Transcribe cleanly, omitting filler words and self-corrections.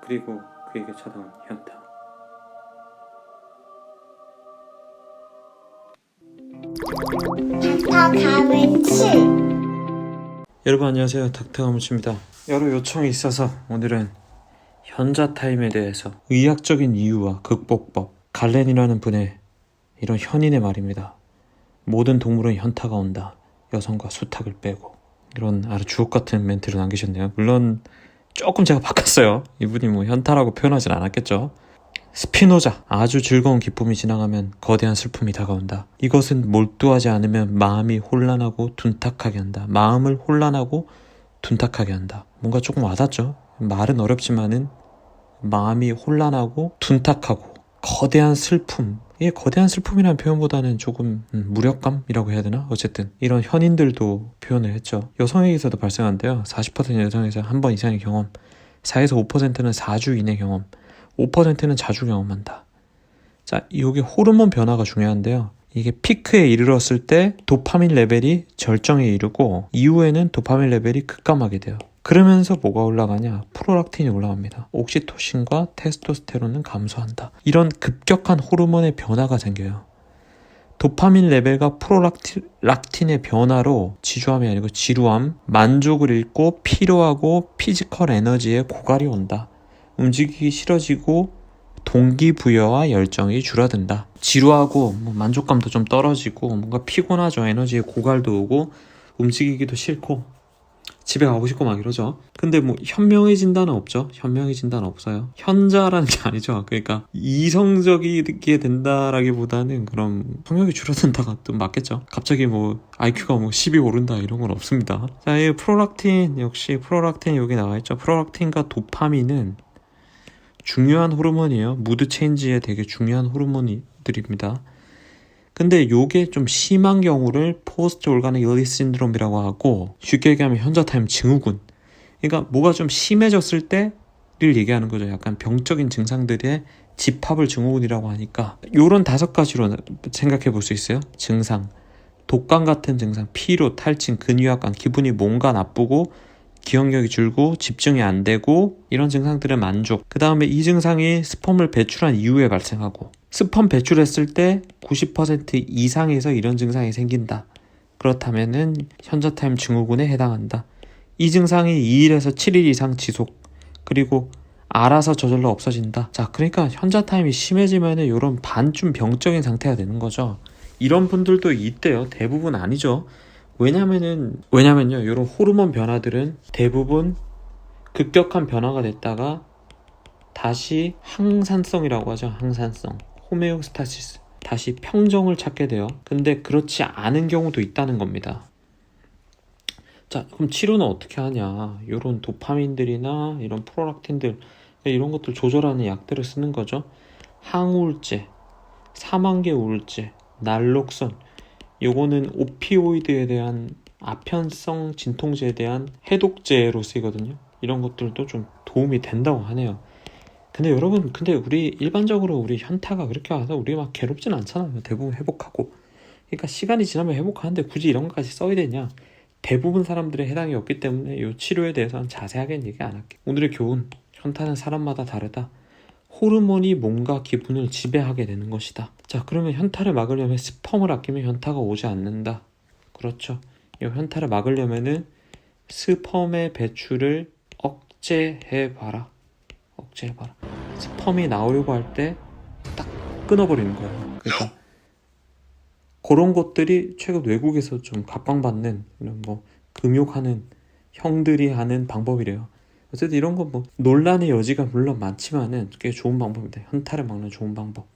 그리고 그에게 찾아온 현타. 닥터가면치. 여러분 안녕하세요. 닥터가무치입니다. 여러 요청이 있어서 오늘은 현자 타임에 대해서 의학적인 이유와 극복법, 갈렌이라는 분의 이런 현인의 말입니다. 모든 동물은 현타가 온다. 여성과 수탉을 빼고. 이런 아주 주옥같은 멘트를 남기셨네요. 물론 조금 제가 바꿨어요. 이분이 뭐 현타라고 표현하진 않았겠죠. 스피노자, 아주 즐거운 기쁨이 지나가면 거대한 슬픔이 다가온다. 이것은 몰두하지 않으면 마음이 혼란하고 둔탁하게 한다. 마음을 혼란하고 둔탁하게 한다. 뭔가 조금 와닿죠? 말은 어렵지만은 마음이 혼란하고 둔탁하고 거대한 슬픔. 이게 거대한 슬픔이라는 표현보다는 조금 무력감이라고 해야 되나? 어쨌든 이런 현인들도 표현을 했죠. 여성에게서도 발생한대요. 40% 여성에서 한 번 이상의 경험, 4에서 5%는 4주 이내 경험, 5%는 자주 경험한다. 자, 이게 호르몬 변화가 중요한데요. 이게 피크에 이르렀을 때 도파민 레벨이 절정에 이르고 이후에는 도파민 레벨이 급감하게 돼요. 그러면서 뭐가 올라가냐? 프롤락틴이 올라갑니다. 옥시토신과 테스토스테론은 감소한다. 이런 급격한 호르몬의 변화가 생겨요. 도파민 레벨과 프롤락틴의 변화로 지주함이 아니고 지루함, 만족을 잃고 피로하고 피지컬 에너지에 고갈이 온다. 움직이기 싫어지고 동기부여와 열정이 줄어든다. 지루하고 만족감도 좀 떨어지고 뭔가 피곤하죠. 에너지에 고갈도 오고 움직이기도 싫고 집에 가고 싶고 막 이러죠. 근데 뭐 현명해진다는 없죠. 현명해진다는 없어요. 현자라는 게 아니죠. 그러니까 이성적이게 된다라기보다는 그럼 성욕이 줄어든다가 또 맞겠죠. 갑자기 뭐 IQ가 뭐 10이 오른다 이런 건 없습니다. 자, 이 프롤락틴, 역시 프롤락틴 여기 나와 있죠. 프롤락틴과 도파민은 중요한 호르몬이에요. 무드 체인지에 되게 중요한 호르몬들입니다. 근데 요게 좀 심한 경우를 포스트 올가닉 일리스 신드롬이라고 하고, 쉽게 얘기하면 현자 타임 증후군. 그러니까 뭐가 좀 심해졌을 때를 얘기하는 거죠. 약간 병적인 증상들의 집합을 증후군이라고 하니까 요런 5가지로 생각해 볼 수 있어요. 증상, 독감 같은 증상, 피로, 탈진, 근위압감, 기분이 뭔가 나쁘고 기억력이 줄고 집중이 안 되고 이런 증상들의 만족. 그 다음에 이 증상이 스펌을 배출한 이후에 발생하고, 스펌 배출했을 때 90% 이상에서 이런 증상이 생긴다. 그렇다면은 현자타임 증후군에 해당한다. 이 증상이 2일에서 7일 이상 지속, 그리고 알아서 저절로 없어진다. 자, 그러니까 현자타임이 심해지면은 이런 반쯤 병적인 상태가 되는 거죠. 이런 분들도 있대요. 대부분 아니죠. 왜냐면요, 이런 호르몬 변화들은 대부분 급격한 변화가 됐다가 다시 항산성이라고 하죠. 항산성, 호메오스타시스, 다시 평정을 찾게 돼요. 근데 그렇지 않은 경우도 있다는 겁니다. 자, 그럼 치료는 어떻게 하냐? 이런 도파민들이나 이런 프롤락틴들, 이런 것들 조절하는 약들을 쓰는 거죠. 항우울제, 사망계 우울제, 날록선, 요거는 오피오이드에 대한 아편성 진통제에 대한 해독제로 쓰이거든요. 이런 것들도 좀 도움이 된다고 하네요. 근데 여러분, 우리 일반적으로 우리 현타가 그렇게 와서 우리 막 괴롭진 않잖아요. 대부분 회복하고. 그러니까 시간이 지나면 회복하는데 굳이 이런 것까지 써야 되냐? 대부분 사람들의 해당이 없기 때문에 이 치료에 대해서는 자세하게는 얘기 안 할게요. 오늘의 교훈, 현타는 사람마다 다르다. 호르몬이 몸과 기분을 지배하게 되는 것이다. 자, 그러면 현타를 막으려면 스펌을 아끼면 현타가 오지 않는다. 그렇죠. 이 현타를 막으려면은 스펌의 배출을 억제해봐라. 스펌이 나오려고 할 때 딱 끊어버리는 거예요. 그러니까 그런 것들이 최근 외국에서 좀 각광받는 이런 뭐 금욕하는 형들이 하는 방법이래요. 어쨌든 이런 건 뭐 논란의 여지가 물론 많지만은 꽤 좋은 방법입니다. 현타를 막는 좋은 방법.